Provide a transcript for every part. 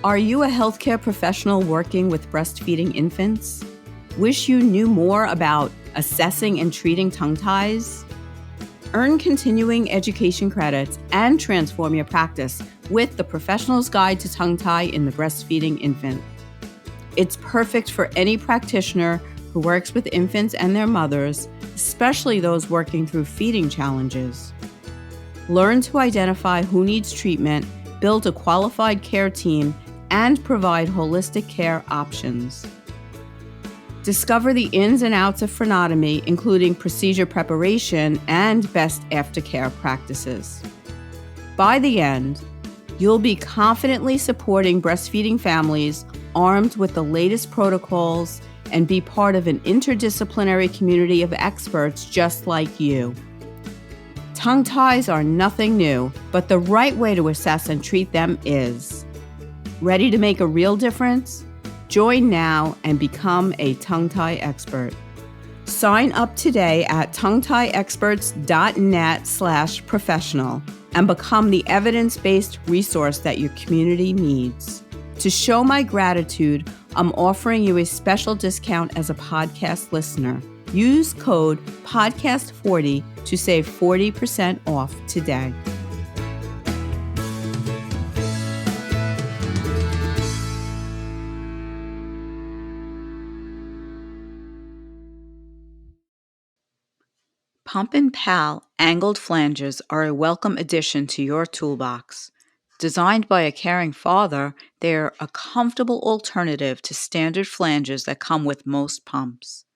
Are you a healthcare professional working with breastfeeding infants? Wish you knew more about assessing and treating tongue ties? Earn continuing education credits and transform your practice with the Professional's Guide to Tongue Tie in the Breastfeeding Infant. It's perfect for any practitioner who works with infants and their mothers, especially those working through feeding challenges. Learn to identify who needs treatment, build a qualified care team, and provide holistic care options. Discover the ins and outs of frenotomy, including procedure preparation and best aftercare practices. By the end, you'll be confidently supporting breastfeeding families armed with the latest protocols and be part of an interdisciplinary community of experts just like you. Tongue ties are nothing new, but the right way to assess and treat them is. Ready to make a real difference? Join now and become a tongue tie expert. Sign up today at tonguetieexperts.net/professional and become the evidence-based resource that your community needs. To show my gratitude, I'm offering you a special discount as a podcast listener. Use code PODCAST40 to save 40% off today. Pump and Pal angled flanges are a welcome addition to your toolbox. Designed by a caring father, they're a comfortable alternative to standard flanges that come with most pumps.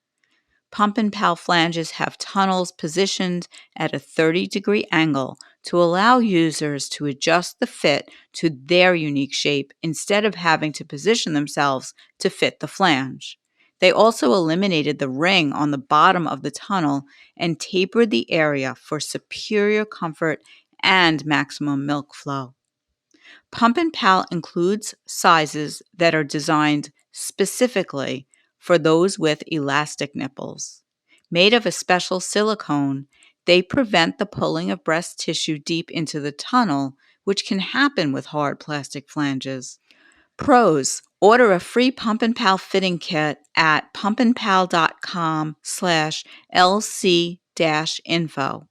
Pump and Pal flanges have tunnels positioned at a 30-degree angle to allow users to adjust the fit to their unique shape instead of having to position themselves to fit the flange. They also eliminated the ring on the bottom of the tunnel and tapered the area for superior comfort and maximum milk flow. Pump and Pal includes sizes that are designed specifically for those with elastic nipples. Made of a special silicone, they prevent the pulling of breast tissue deep into the tunnel, which can happen with hard plastic flanges. Pros: order a free Pump and Pal fitting kit at pumpandpal.com/LC-info.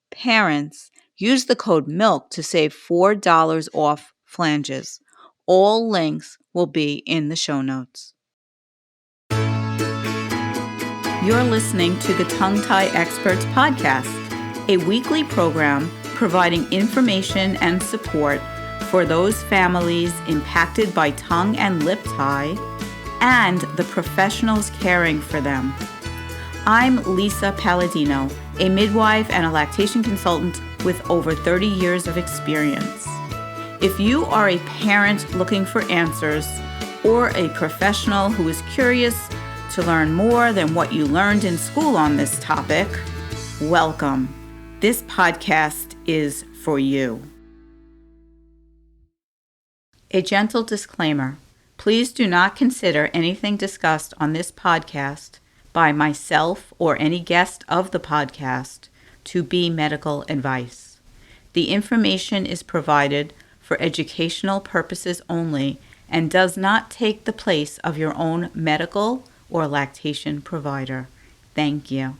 Parents: use the code MILK to save $4 off flanges. All links will be in the show notes. You're listening to the Tongue Tie Experts podcast, a weekly program providing information and support for those families impacted by tongue and lip tie and the professionals caring for them. I'm Lisa Paladino, a midwife and a lactation consultant with over 30 years of experience. If you are a parent looking for answers or a professional who is curious to learn more than what you learned in school on this topic, welcome. This podcast is for you. A gentle disclaimer. Please do not consider anything discussed on this podcast by myself or any guest of the podcast to be medical advice. The information is provided for educational purposes only and does not take the place of your own medical or lactation provider. Thank you.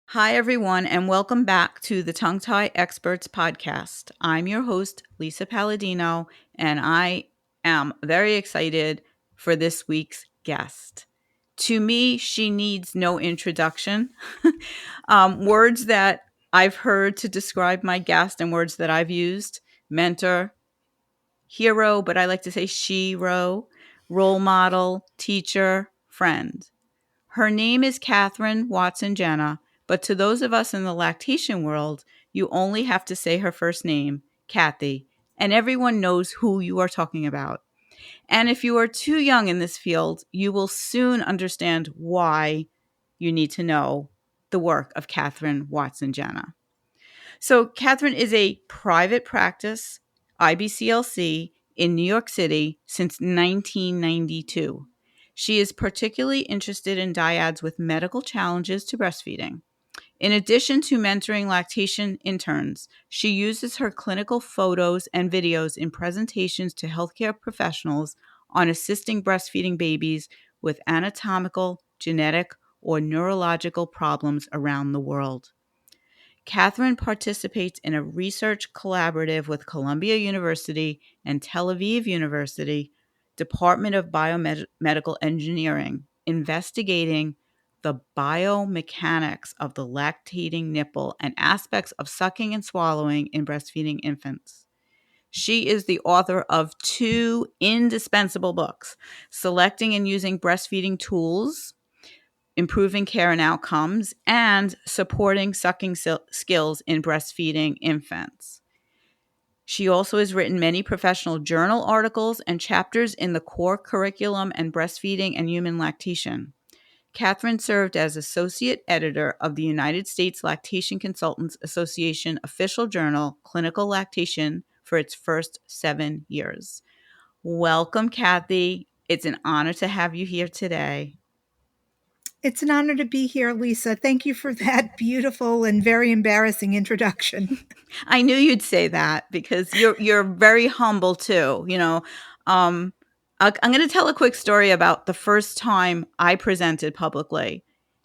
Hi, everyone, and welcome back to the Tongue Tie Experts podcast. I'm your host, Lisa Paladino, and I am very excited for this week's guest. To me, she needs no introduction. Words that I've heard to describe my guest and words that I've used: mentor, hero, but I like to say she-ro, role model, teacher, friend. Her name is Catherine Watson Genna, but to those of us in the lactation world, you only have to say her first name, Cathy, and everyone knows who you are talking about. And if you are too young in this field, you will soon understand why you need to know the work of Catherine Watson Genna. So Catherine is a private practice, IBCLC, in New York City since 1992. She is particularly interested in dyads with medical challenges to breastfeeding. In addition to mentoring lactation interns, she uses her clinical photos and videos in presentations to healthcare professionals on assisting breastfeeding babies with anatomical, genetic, or neurological problems around the world. Catherine participates in a research collaborative with Columbia University and Tel Aviv University Department of Biomedical Engineering, investigating the biomechanics of the lactating nipple and aspects of sucking and swallowing in breastfeeding infants. She is the author of 2 indispensable books, Selecting and Using Breastfeeding Tools, Improving Care and Outcomes, and Supporting Sucking Skills in Breastfeeding Infants. She also has written many professional journal articles and chapters in the core curriculum and breastfeeding and human lactation. Catherine served as associate editor of the United States Lactation Consultants Association official journal, Clinical Lactation, for its first 7 years. Welcome, Cathy. It's an honor to have you here today. It's an honor to be here, Lisa. Thank you for that beautiful and very embarrassing introduction. I knew you'd say that because you're very humble too. I'm going to tell a quick story about the first time I presented publicly,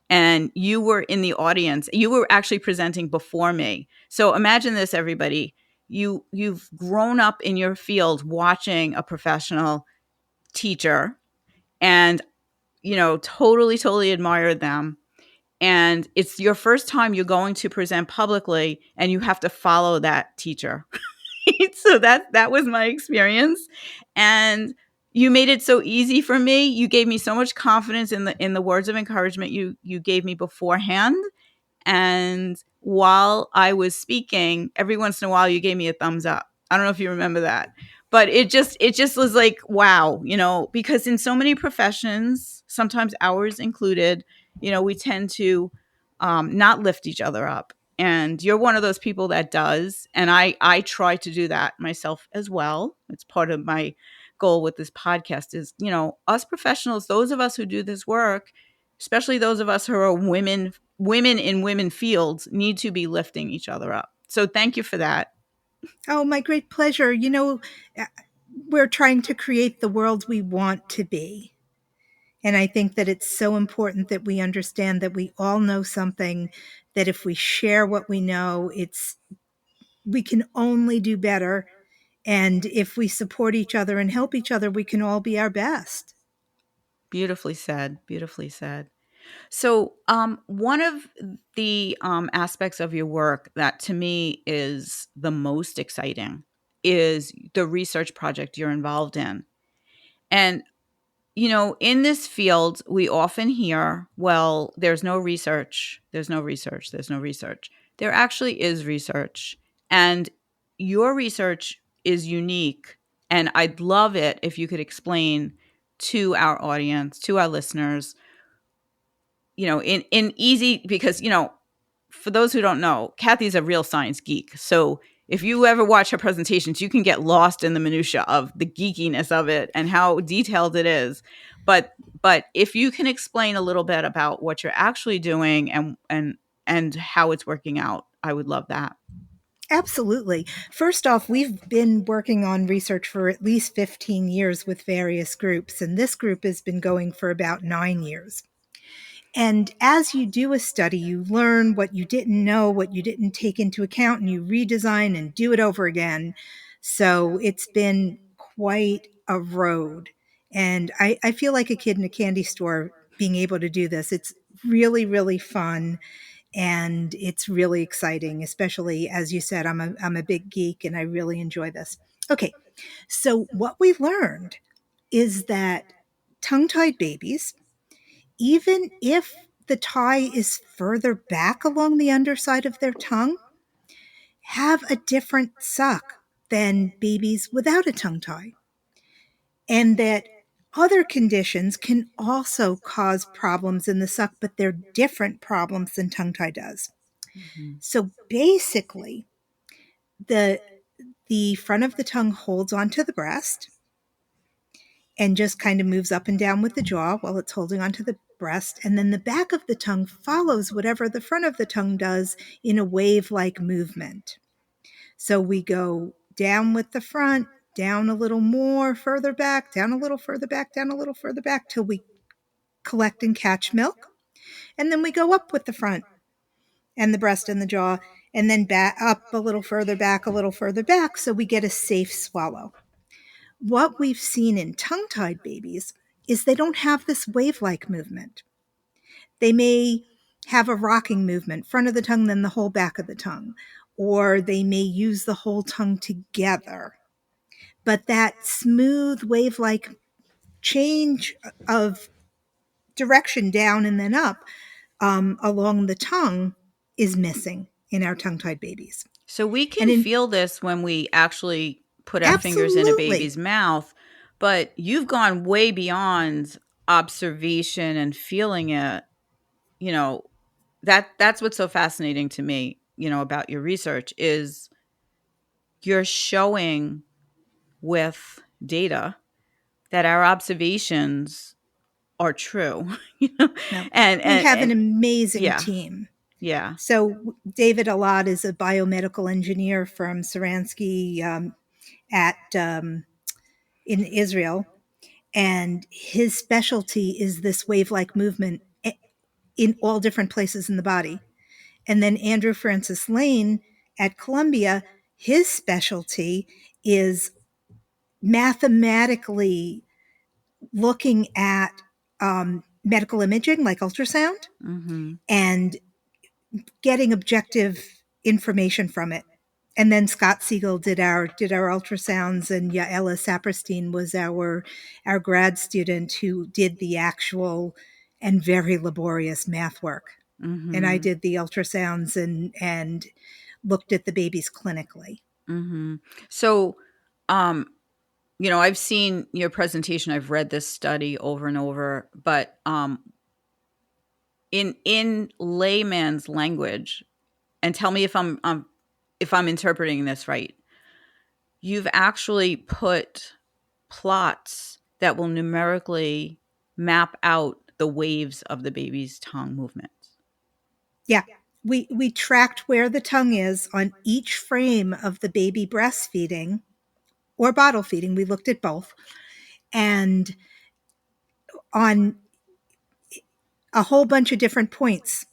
and you were in the audience. You were actually presenting before me. So imagine this, everybody. You've grown up in your field watching a professional teacher, and totally admired them. And it's your first time you're going to present publicly, and you have to follow that teacher. So that was my experience, and you made it so easy for me. You gave me so much confidence in the words of encouragement you gave me beforehand. And while I was speaking, every once in a while you gave me a thumbs up. I don't know if you remember that. But it just was like, wow, because in so many professions, sometimes ours included, we tend to not lift each other up. And you're one of those people that does. And I try to do that myself as well. It's part of my goal with this podcast is, us professionals, those of us who do this work, especially those of us who are women in women fields, need to be lifting each other up. So thank you for that. Oh, my great pleasure. We're trying to create the world we want to be. And I think that it's so important that we understand that we all know something, that if we share what we know, we can only do better. And if we support each other and help each other, we can all be our best. Beautifully said. Beautifully said. So one of the aspects of your work that to me is the most exciting is the research project you're involved in. And, in this field, we often hear, well, there's no research, there's no research, there's no research. There actually is research. And your research is unique. And I'd love it if you could explain to our audience, to our listeners, in easy, because, for those who don't know, Cathy's a real science geek. So if you ever watch her presentations, you can get lost in the minutia of the geekiness of it and how detailed it is. But if you can explain a little bit about what you're actually doing and how it's working out, I would love that. Absolutely. First off, we've been working on research for at least 15 years with various groups, and this group has been going for about 9 years. And as you do a study, you learn what you didn't know, what you didn't take into account, and you redesign and do it over again. So it's been quite a road. And I feel like a kid in a candy store being able to do this. It's really, really fun. And it's really exciting, especially as you said, I'm a big geek and I really enjoy this. Okay, so what we learned is that tongue-tied babies, even if the tie is further back along the underside of their tongue, have a different suck than babies without a tongue tie. And that other conditions can also cause problems in the suck, but they're different problems than tongue tie does. Mm-hmm. So basically, the front of the tongue holds onto the breast and just kind of moves up and down with the jaw while it's holding onto the breast, and then the back of the tongue follows whatever the front of the tongue does in a wave-like movement. So we go down with the front, down a little more, further back, down a little further back, down a little further back, till we collect and catch milk. And then we go up with the front and the breast and the jaw, and then back up a little further back, a little further back, so we get a safe swallow. What we've seen in tongue-tied babies is they don't have this wave-like movement. They may have a rocking movement, front of the tongue, then the whole back of the tongue, or they may use the whole tongue together. But that smooth wave-like change of direction down and then up along the tongue is missing in our tongue-tied babies. So we can feel this when we actually put our fingers in a baby's mouth, but you've gone way beyond observation and feeling it. You know, that's what's so fascinating to me, you know, about your research is you're showing with data that our observations are true. You know? And we have an amazing team. Yeah. So David Alad is a biomedical engineer from Saransky in Israel, and his specialty is this wave-like movement in all different places in the body. And then Andrew Francis Lane at Columbia, his specialty is mathematically looking at medical imaging like ultrasound and getting objective information from it. And then Scott Siegel did our ultrasounds, and Yaela Saperstein was our grad student who did the actual and very laborious math work. And I did the ultrasounds and looked at the babies clinically. So, you know, I've seen your presentation. I've read this study over and over, but in layman's language, and tell me if I'm interpreting this right. You've actually put plots that will numerically map out the waves of the baby's tongue movements. Yeah. We tracked where the tongue is on each frame of the baby breastfeeding or bottle feeding. We looked at both. And on a whole bunch of different points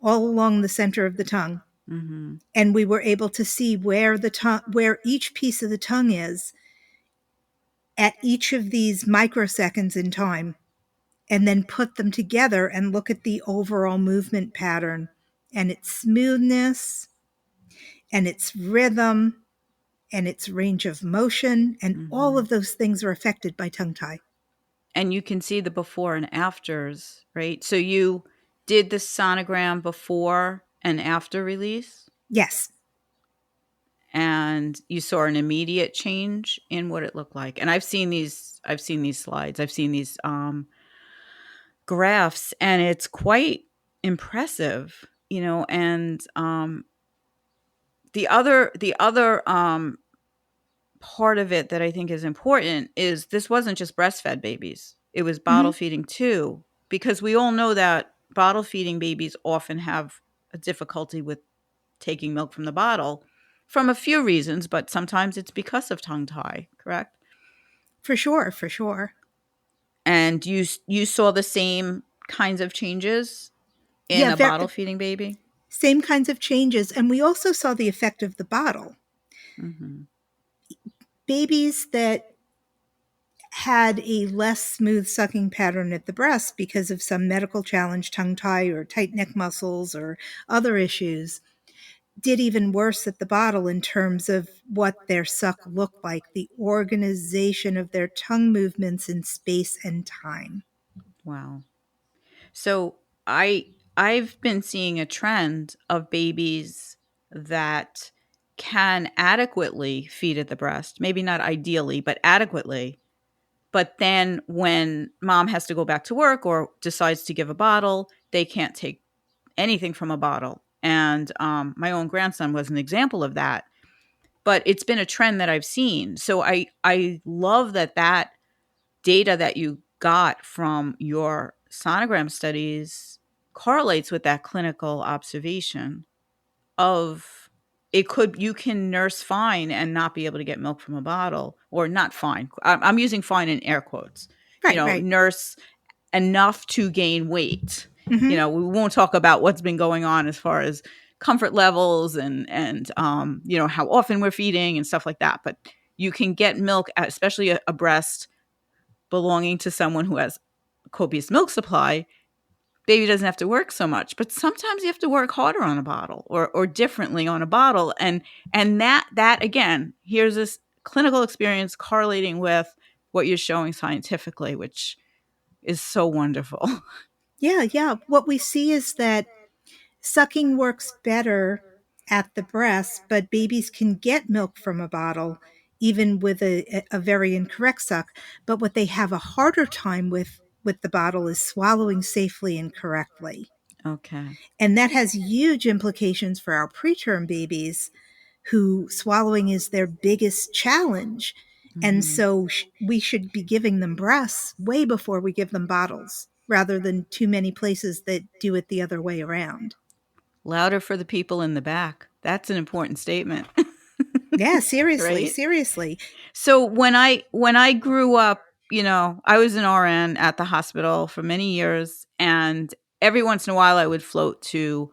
all along the center of the tongue. And we were able to see where each piece of the tongue is at each of these microseconds in time, and then put them together and look at the overall movement pattern and its smoothness and its rhythm and its range of motion. And all of those things are affected by tongue tie. And you can see the before and afters, right? So you did the sonogram before and after release? Yes. And you saw an immediate change in what it looked like. And I've seen these slides. I've seen these graphs, and it's quite impressive, you know. And the other part of it that I think is important is this wasn't just breastfed babies. It was bottle feeding too, because we all know that bottle feeding babies often have a difficulty with taking milk from the bottle from a few reasons, but sometimes it's because of tongue tie, correct? For sure, for sure. And you saw the same kinds of changes in a bottle feeding baby? Same kinds of changes. And we also saw the effect of the bottle. Babies that had a less smooth sucking pattern at the breast because of some medical challenge, tongue tie or tight neck muscles or other issues, did even worse at the bottle in terms of what their suck looked like, the organization of their tongue movements in space and time. Wow. So I've been seeing a trend of babies that can adequately feed at the breast, maybe not ideally, but adequately. But then when mom has to go back to work or decides to give a bottle, they can't take anything from a bottle. And my own grandson was an example of that. But it's been a trend that I've seen. So I love that data that you got from your sonogram studies correlates with that clinical observation of you can nurse fine and not be able to get milk from a bottle, or not fine. I'm using fine in air quotes. Right. Nurse enough to gain weight. Mm-hmm. We won't talk about what's been going on as far as comfort levels and how often we're feeding and stuff like that. But you can get milk, especially a breast belonging to someone who has copious milk supply. Baby doesn't have to work so much, but sometimes you have to work harder on a bottle or differently on a bottle. And that again, here's this clinical experience correlating with what you're showing scientifically, which is so wonderful. Yeah. What we see is that sucking works better at the breast, but babies can get milk from a bottle even with a very incorrect suck. But what they have a harder time with the bottle is swallowing safely and correctly. Okay. And that has huge implications for our preterm babies who swallowing is their biggest challenge. And so we should be giving them breasts way before we give them bottles, rather than too many places that do it the other way around. Louder for the people in the back. That's an important statement. Yeah, seriously, Right? seriously. So when I grew up, I was an RN at the hospital for many years, and every once in a while I would float to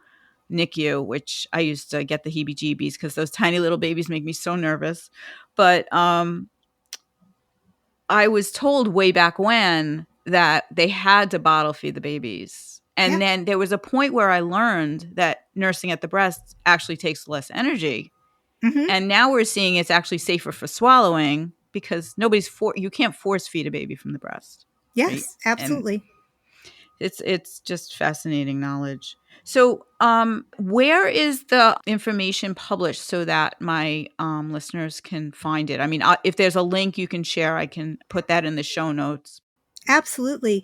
NICU, which I used to get the heebie-jeebies because those tiny little babies make me so nervous. But I was told way back when that they had to bottle feed the babies. And then there was a point where I learned that nursing at the breast actually takes less energy. Mm-hmm. And now we're seeing it's actually safer for swallowing because you can't force feed a baby from the breast. Yes, right? absolutely. And it's just fascinating knowledge. So where is the information published so that my listeners can find it? I mean, if there's a link you can share, I can put that in the show notes. Absolutely.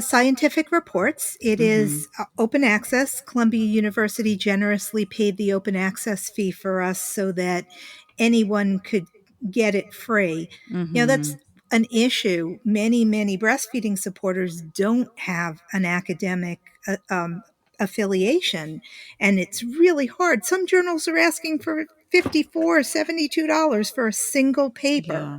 Scientific reports. It is open access. Columbia University generously paid the open access fee for us so that anyone could get it free. That's an issue. Many breastfeeding supporters don't have an academic affiliation, and it's really hard. Some journals are asking for $54, $72 for a single paper. Yeah.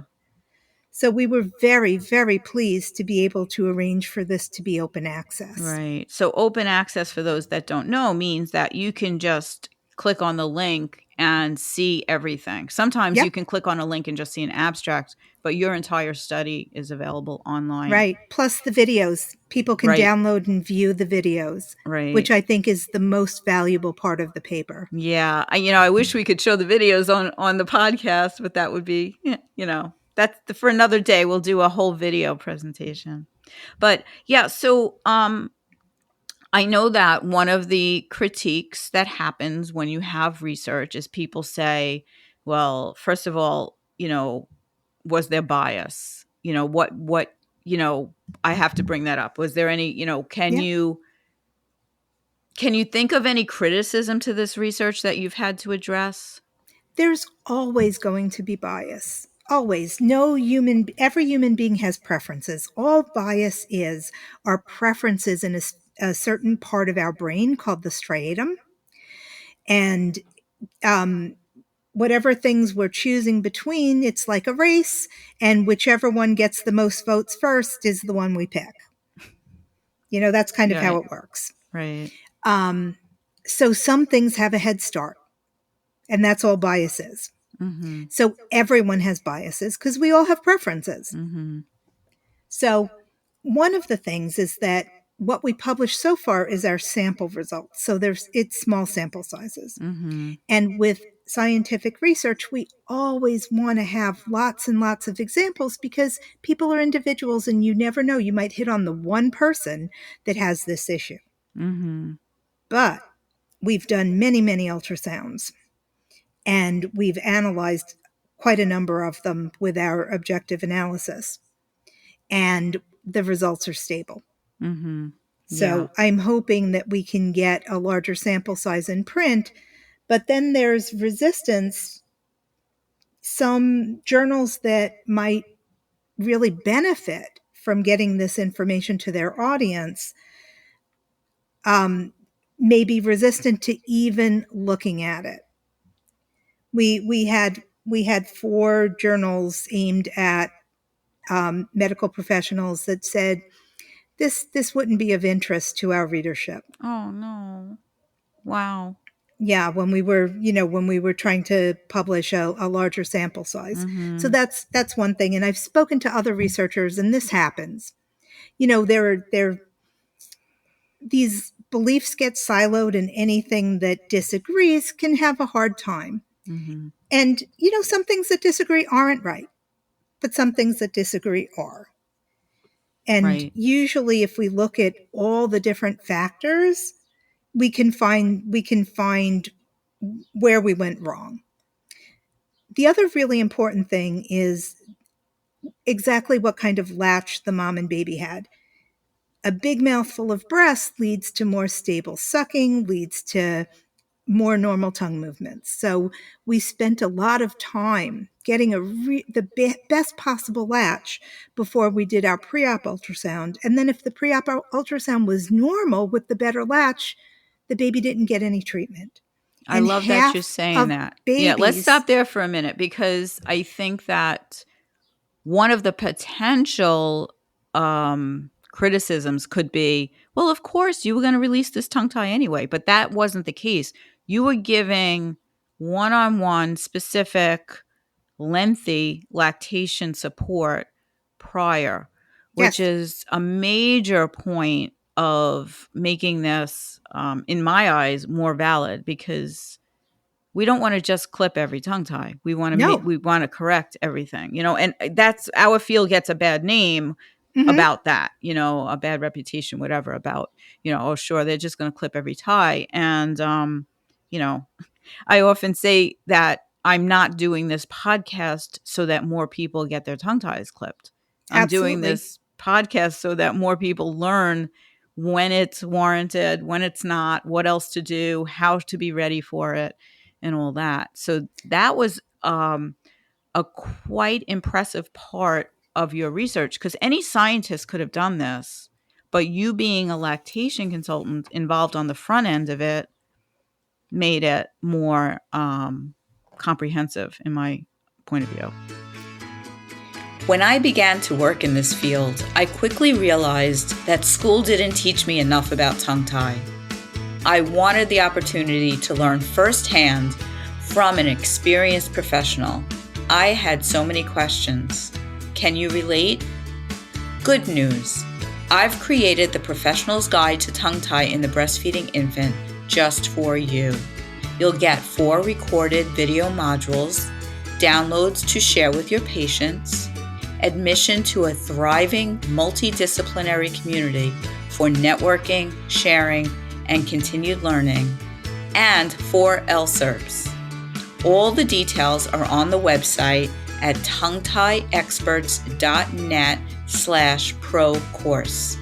So we were very, very pleased to be able to arrange for this to be open access. Right. So open access, for those that don't know, means that you can just click on the link and see everything. Sometimes you can click on a link and just see an abstract, but your entire study is available online. Right. Plus the videos. People can download and view the videos, which I think is the most valuable part of the paper. Yeah. I wish we could show the videos on the podcast, but that would be, that's for another day. We'll do a whole video presentation. But yeah, so I know that one of the critiques that happens when you have research is people say, well, first of all, was there bias? What I have to bring that up. Was there any, can you think of any criticism to this research that you've had to address? There's always going to be bias. Always. Every human being has preferences. All bias are preferences in a certain part of our brain called the striatum. And whatever things we're choosing between, it's like a race, and whichever one gets the most votes first is the one we pick. That's kind of how it works. Right. So some things have a head start, and that's all bias is. So everyone has biases because we all have preferences. So one of the things is that what we published so far is our sample results. So it's small sample sizes. And with scientific research, we always want to have lots and lots of examples because people are individuals and you never know. You might hit on the one person that has this issue. But we've done many ultrasounds, and we've analyzed quite a number of them with our objective analysis. And the results are stable. So I'm hoping that we can get a larger sample size in print, but then there's resistance. Some journals that might really benefit from getting this information to their audience may be resistant to even looking at it. We had 4 journals aimed at medical professionals that said this wouldn't be of interest to our readership. Oh no! Wow. Yeah, when we were trying to publish a larger sample size. Mm-hmm. So that's one thing. And I've spoken to other researchers, and this happens. These beliefs get siloed, and anything that disagrees can have a hard time. Mm-hmm. And, some things that disagree aren't right, but some things that disagree are. And Right. usually if we look at all the different factors, we can find where we went wrong. The other really important thing is exactly what kind of latch the mom and baby had. A big mouthful of breast leads to more stable sucking, leads to more normal tongue movements. So we spent a lot of time getting the best possible latch before we did our pre-op ultrasound. And then if the pre-op ultrasound was normal with the better latch, the baby didn't get any treatment. I love that you're saying that. Yeah, let's stop there for a minute, because I think that one of the potential criticisms could be, well, of course, you were going to release this tongue tie anyway, but that wasn't the case. You were giving one-on-one specific, lengthy lactation support prior, which is a major point of making this, in my eyes, more valid, because we don't want to just clip every tongue tie. We want to we want to correct everything, and that's our field gets a bad name about that, a bad reputation, whatever, about, oh, sure, they're just going to clip every tie. And, I often say that I'm not doing this podcast so that more people get their tongue ties clipped. I'm doing this podcast so that more people learn when it's warranted, when it's not, what else to do, how to be ready for it, and all that. So that was a quite impressive part of your research, because any scientist could have done this, but you being a lactation consultant involved on the front end of it made it more comprehensive, in my point of view. When I began to work in this field, I quickly realized that school didn't teach me enough about tongue tie. I wanted the opportunity to learn firsthand from an experienced professional. I had so many questions. Can you relate? Good news. I've created the Professional's Guide to Tongue Tie in the Breastfeeding Infant just for you. You'll get 4 recorded video modules, downloads to share with your patients, admission to a thriving multidisciplinary community for networking, sharing, and continued learning, and 4 LSERPs. All the details are on the website at tonguetieexperts.net/pro course.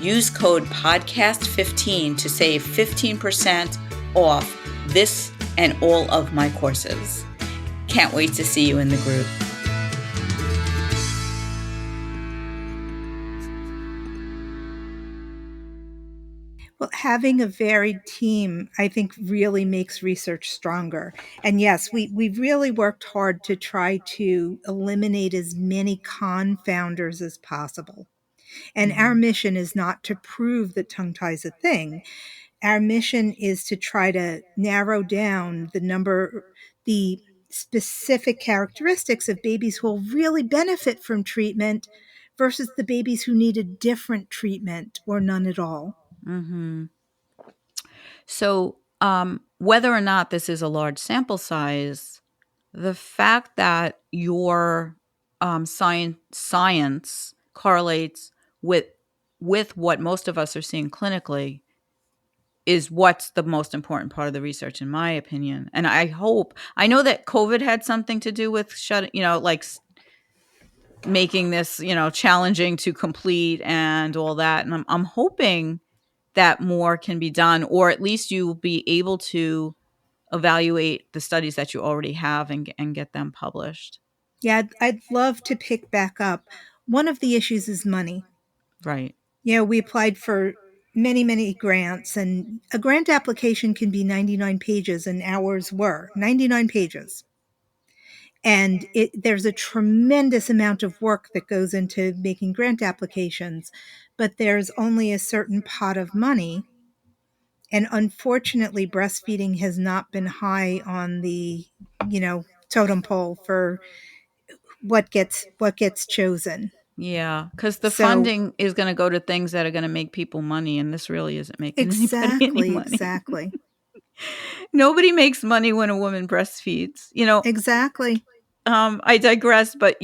Use code podcast15 to save 15% off this and all of my courses. Can't wait to see you in the group. Well, having a varied team, I think, really makes research stronger. And yes, we really worked hard to try to eliminate as many confounders as possible. And our mission is not to prove that tongue tie is a thing. Our mission is to try to narrow down the specific characteristics of babies who will really benefit from treatment versus the babies who need a different treatment or none at all. Mm-hmm. So whether or not this is a large sample size, the fact that your science correlates with what most of us are seeing clinically is what's the most important part of the research, in my opinion. And I know that COVID had something to do with making this, challenging to complete and all that. And I'm hoping that more can be done, or at least you'll be able to evaluate the studies that you already have and get them published. Yeah, I'd love to pick back up one of the issues is money. Right. We applied for many, many grants, and a grant application can be 99 pages, and ours were 99 pages. And there's a tremendous amount of work that goes into making grant applications, but there's only a certain pot of money. And unfortunately, breastfeeding has not been high on the, totem pole for what gets chosen. Yeah, because the So funding is going to go to things that are going to make people money, and this really isn't making anybody any exactly, money. exactly, Nobody makes money when a woman breastfeeds. exactly. I digress, but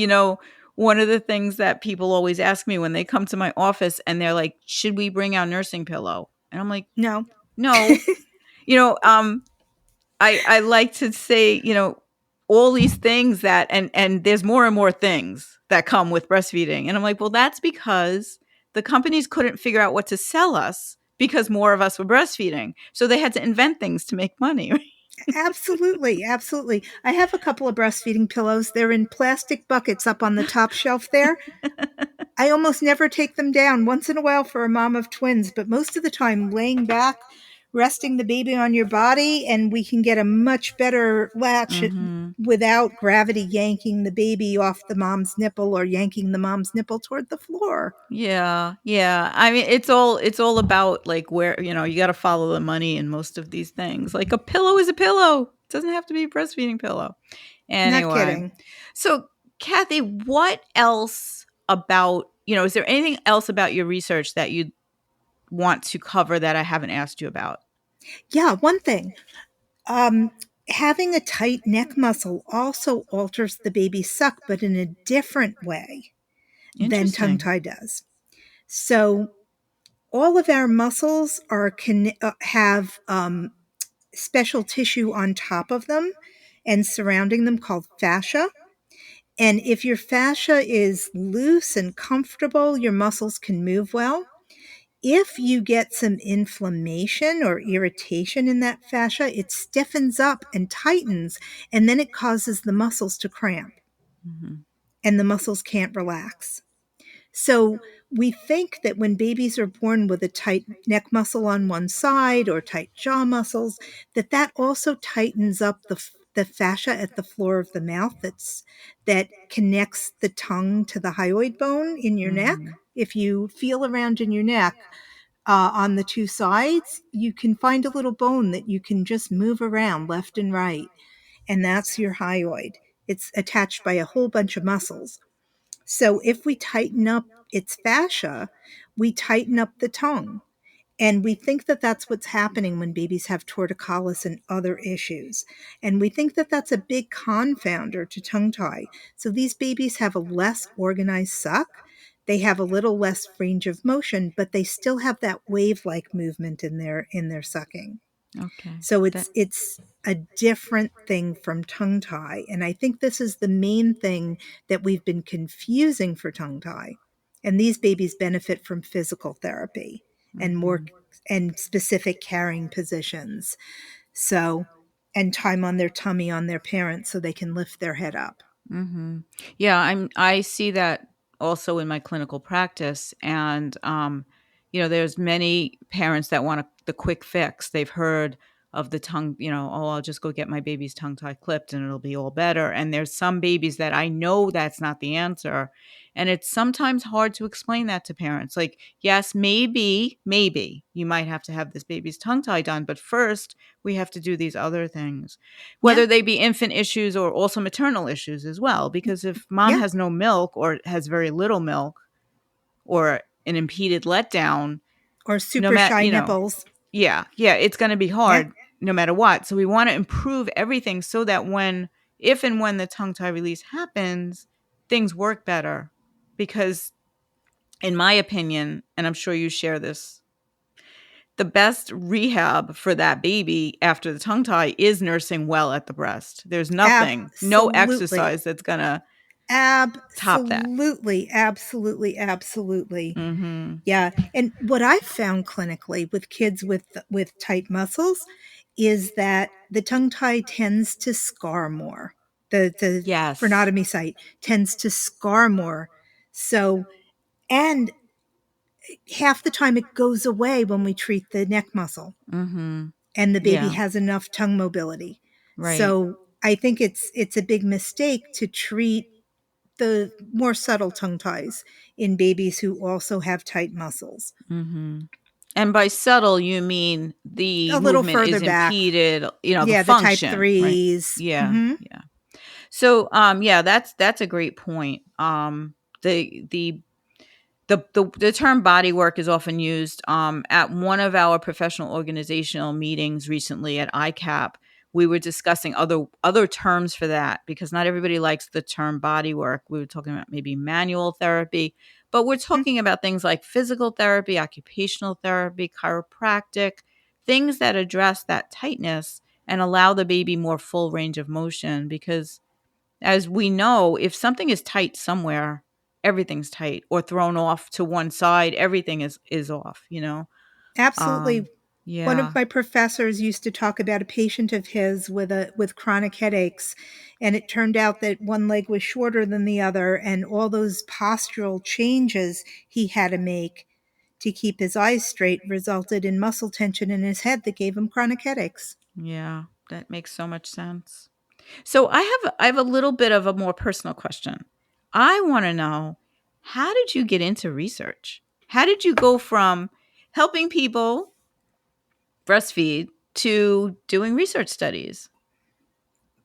one of the things that people always ask me when they come to my office and they're like, "Should we bring our nursing pillow?" And I'm like, No. "No." I like to say, all these things that and there's more and more things that come with breastfeeding. And I'm like, well, that's because the companies couldn't figure out what to sell us because more of us were breastfeeding. So they had to invent things to make money. Absolutely, absolutely. I have a couple of breastfeeding pillows. They're in plastic buckets up on the top shelf there. I almost never take them down, once in a while for a mom of twins, but most of the time laying back, resting the baby on your body, and we can get a much better latch without gravity yanking the baby off the mom's nipple or yanking the mom's nipple toward the floor. Yeah. I mean, it's all about like where, you got to follow the money in most of these things. Like a pillow is a pillow. It doesn't have to be a breastfeeding pillow. Not Anyway. kidding. So, Cathy, what else about, is there anything else about your research that you want to cover that I haven't asked you about? Yeah, one thing. Having a tight neck muscle also alters the baby's suck, but in a different way than tongue Interesting. tie does. So all of our muscles have special tissue on top of them and surrounding them called fascia. And if your fascia is loose and comfortable, your muscles can move well. If you get some inflammation or irritation in that fascia, it stiffens up and tightens, and then it causes the muscles to cramp, and the muscles can't relax. So we think that when babies are born with a tight neck muscle on one side or tight jaw muscles, that also tightens up the fascia at the floor of the mouth that connects the tongue to the hyoid bone in your neck. If you feel around in your neck, on the two sides, you can find a little bone that you can just move around left and right, and that's your hyoid. It's attached by a whole bunch of muscles. So if we tighten up its fascia, we tighten up the tongue. And we think that that's what's happening when babies have torticollis and other issues. And we think that that's a big confounder to tongue tie. So these babies have a less organized suck. They have a little less range of motion, but they still have that wave-like movement in their sucking. Okay. So it's a different thing from tongue tie. And I think this is the main thing that we've been confusing for tongue tie. And these babies benefit from physical therapy and more and specific carrying positions. So, and time on their tummy on their parents so they can lift their head up. Yeah, I see that also in my clinical practice, and there's many parents that want the quick fix. They've heard of the tongue, oh, I'll just go get my baby's tongue tie clipped and it'll be all better. And there's some babies that I know that's not the answer, and it's sometimes hard to explain that to parents. Like, yes, maybe you might have to have this baby's tongue tie done, but first we have to do these other things, whether they be infant issues or also maternal issues as well. Because if mom has no milk or has very little milk or an impeded letdown or super shy nipples. Yeah, it's going to be hard no matter what. So we want to improve everything so that if and when the tongue tie release happens, things work better. Because in my opinion, and I'm sure you share this, the best rehab for that baby after the tongue tie is nursing well at the breast. There's nothing, no exercise that's going to top that. Absolutely. Yeah. And what I've found clinically with kids with tight muscles is that the tongue tie tends to scar more. The Yes. sternotomy site tends to scar more So, and half the time it goes away when we treat the neck muscle Mm-hmm. and the baby Yeah. has enough tongue mobility. Right. So I think it's a big mistake to treat the more subtle tongue ties in babies who also have tight muscles. Mm-hmm. And by subtle, you mean the A little movement further is back. impeded, the Yeah, the type function, right? 3s. Yeah. Mm-hmm. Yeah. So, yeah, that's a great point. The the term body work is often used. At one of our professional organizational meetings recently at ICAP, we were discussing other terms for that because not everybody likes the term body work. We were talking about maybe manual therapy, but we're talking about things like physical therapy, occupational therapy, chiropractic, things that address that tightness and allow the baby more full range of motion. Because as we know, if something is tight somewhere, everything's tight, or thrown off to one side, everything is off, Absolutely. One Yeah. of my professors used to talk about a patient of his with chronic headaches, and it turned out that one leg was shorter than the other, and all those postural changes he had to make to keep his eyes straight resulted in muscle tension in his head that gave him chronic headaches. Yeah, that makes so much sense. So I have a little bit of a more personal question. I want to know, how did you get into research? How did you go from helping people breastfeed to doing research studies?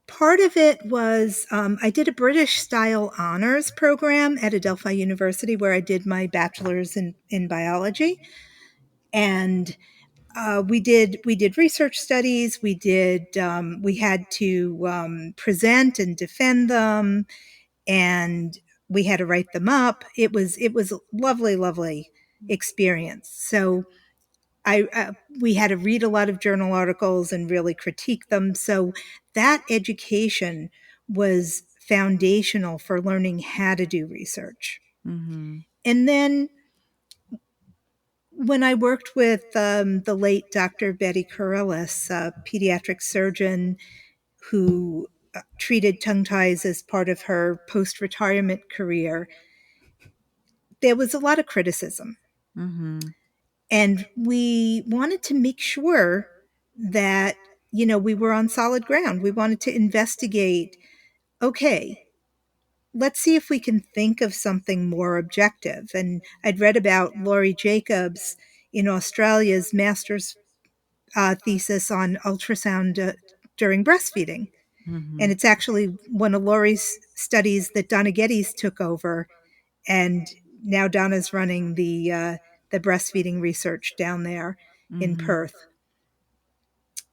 Part of it was I did a British style honors program at Adelphi University where I did my bachelor's in biology. And we did research studies. We had to present and defend them, and we had to write them up. It was a lovely experience. So we had to read a lot of journal articles and really critique them. So that education was foundational for learning how to do research. Mm-hmm. And then when I worked with the late Dr. Betty Corellis, a pediatric surgeon who treated tongue ties as part of her post-retirement career, there was a lot of criticism. Mm-hmm. And we wanted to make sure that, we were on solid ground. We wanted to investigate, okay, let's see if we can think of something more objective. And I'd read about Laurie Jacobs in Australia's master's thesis on ultrasound during breastfeeding. Mm-hmm. And it's actually one of Laurie's studies that Donna Geddes took over. And now Donna's running the breastfeeding research down there in Mm-hmm. Perth.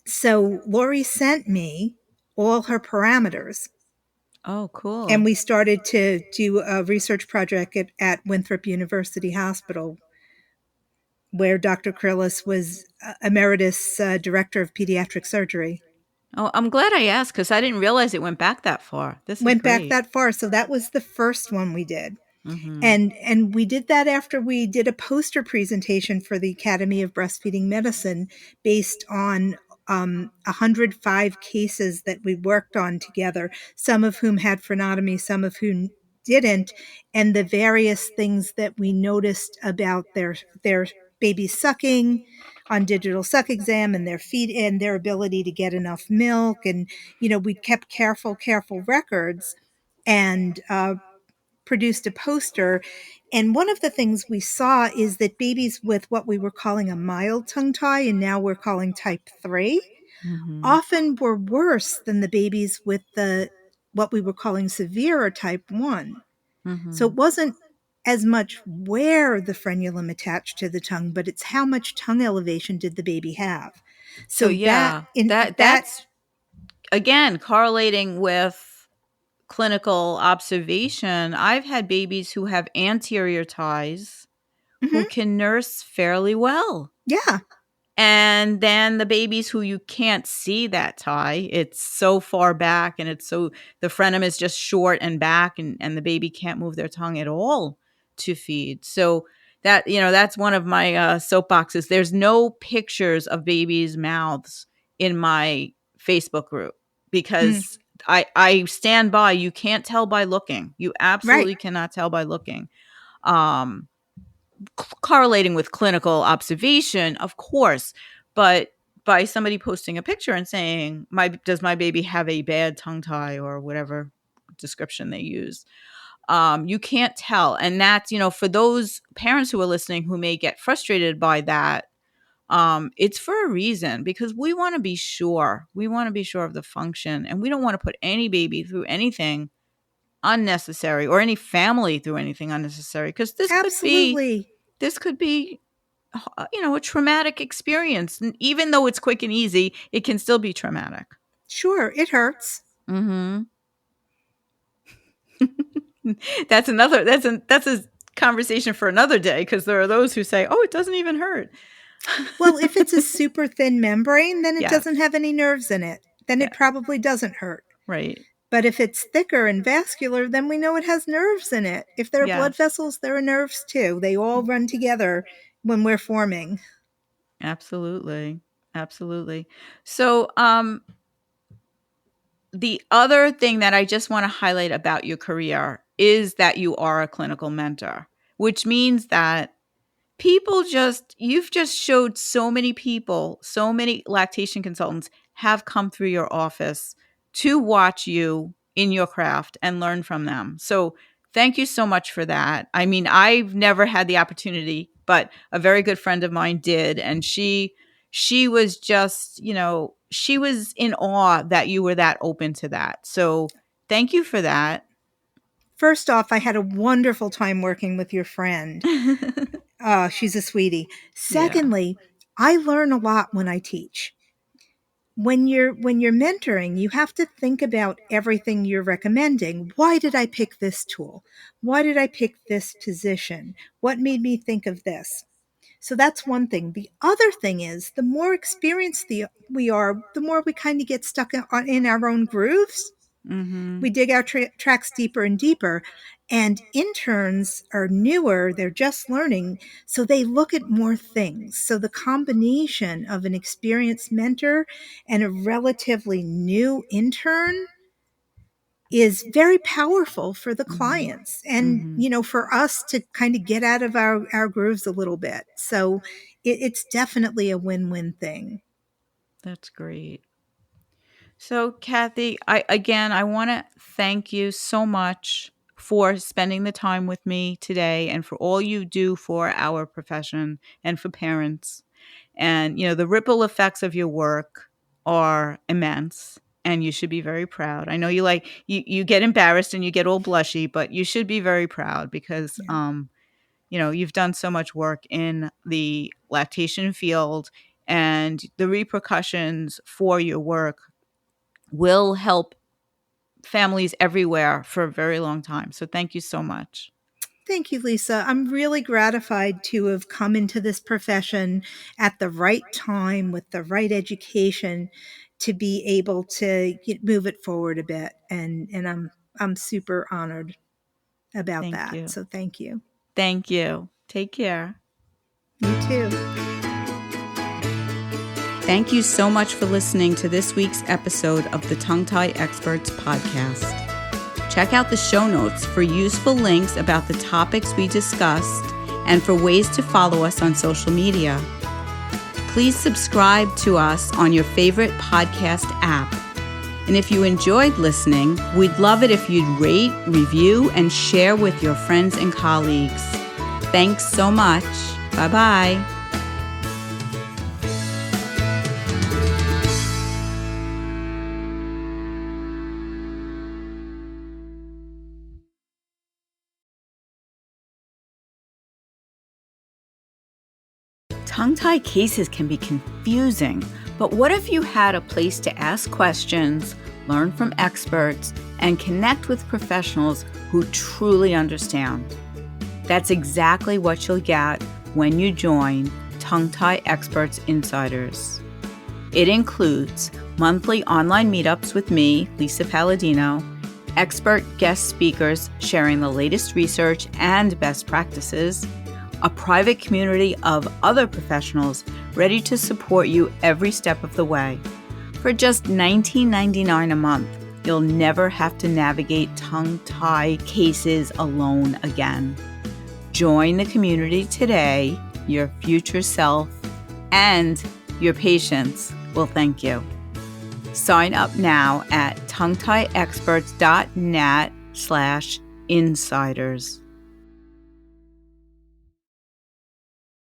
So Laurie sent me all her parameters. Oh, cool. And we started to do a research project at Winthrop University Hospital, where Dr. Krillis was emeritus director of pediatric surgery. Oh, I'm glad I asked because I didn't realize it went back that far. This is Went back great. that far. So that was the first one we did. Mm-hmm. And we did that after we did a poster presentation for the Academy of Breastfeeding Medicine based on 105 cases that we worked on together, some of whom had frenotomy, some of whom didn't, and the various things that we noticed about their baby sucking on digital suck exam and their feed and their ability to get enough milk. And, we kept careful records and produced a poster. And one of the things we saw is that babies with what we were calling a mild tongue tie, and now we're calling type 3, Mm-hmm. often were worse than the babies with what we were calling severe or type 1. Mm-hmm. So it wasn't as much where the frenulum attached to the tongue, but it's how much tongue elevation did the baby have. So yeah, that's again correlating with clinical observation. I've had babies who have anterior ties who can nurse fairly well. Yeah. And then the babies who you can't see that tie, it's so far back and it's so the frenum is just short and back and the baby can't move their tongue at all to feed. So that, that's one of my soapboxes. There's no pictures of babies' mouths in my Facebook group because I stand by, you can't tell by looking. You absolutely Right. cannot tell by looking. Correlating with clinical observation, of course, but by somebody posting a picture and saying, does my baby have a bad tongue tie, or whatever description they use, you can't tell. And that's, for those parents who are listening who may get frustrated by that, it's for a reason, because we want to be sure. We want to be sure of the function, and we don't want to put any baby through anything unnecessary, or any family through anything unnecessary, because Absolutely. this could be a traumatic experience. And even though it's quick and easy, it can still be traumatic. Sure, it hurts. Mm-hmm. That's a conversation for another day, because there are those who say, oh, it doesn't even hurt. Well, if it's a super thin membrane, then it Yes. doesn't have any nerves in it. Then Yeah. it probably doesn't hurt. Right. But if it's thicker and vascular, then we know it has nerves in it. If there are Yes. blood vessels, there are nerves too. They all run together when we're forming. Absolutely. Absolutely. So, the other thing that I just want to highlight about your career is that you are a clinical mentor, which means that you've just showed so many people, so many lactation consultants have come through your office to watch you in your craft and learn from them. So thank you so much for that. I mean, I've never had the opportunity, but a very good friend of mine did. And she was just, she was in awe that you were that open to that. So thank you for that. First off, I had a wonderful time working with your friend. She's a sweetie. Secondly, I learn a lot when I teach. When you're mentoring, you have to think about everything you're recommending. Why did I pick this tool? Why did I pick this position? What made me think of this? So that's one thing. The other thing is, the more experienced we are, the more we kind of get stuck in our own grooves. Mm-hmm. We dig our tracks deeper and deeper. And interns are newer, they're just learning, so they look at more things. So the combination of an experienced mentor and a relatively new intern is very powerful for the clients and, for us to kind of get out of our grooves a little bit. So it's definitely a win-win thing. That's great. So, Cathy, I want to thank you so much for spending the time with me today, and for all you do for our profession and for parents. And, the ripple effects of your work are immense, and you should be very proud. I know you get embarrassed and you get all blushy, but you should be very proud, because, you've done so much work in the lactation field, and the repercussions for your work will help families everywhere for a very long time. So thank you so much. Thank you, Lisa. I'm really gratified to have come into this profession at the right time with the right education to be able to move it forward a bit. And I'm super honored about Thank that. you. So thank you. Thank you. Take care. You too. Thank you so much for listening to this week's episode of the Tongue Tie Experts podcast. Check out the show notes for useful links about the topics we discussed and for ways to follow us on social media. Please subscribe to us on your favorite podcast app. And if you enjoyed listening, we'd love it if you'd rate, review, and share with your friends and colleagues. Thanks so much. Bye-bye. Tongue-tie cases can be confusing, but what if you had a place to ask questions, learn from experts, and connect with professionals who truly understand? That's exactly what you'll get when you join Tongue-tie Experts Insiders. It includes monthly online meetups with me, Lisa Paladino, expert guest speakers sharing the latest research and best practices, a private community of other professionals ready to support you every step of the way. For just $19.99 a month, You'll never have to navigate tongue tie cases alone again. Join the community today. Your future self and your patients will thank you. Sign up now at tonguetieexperts.net/insiders.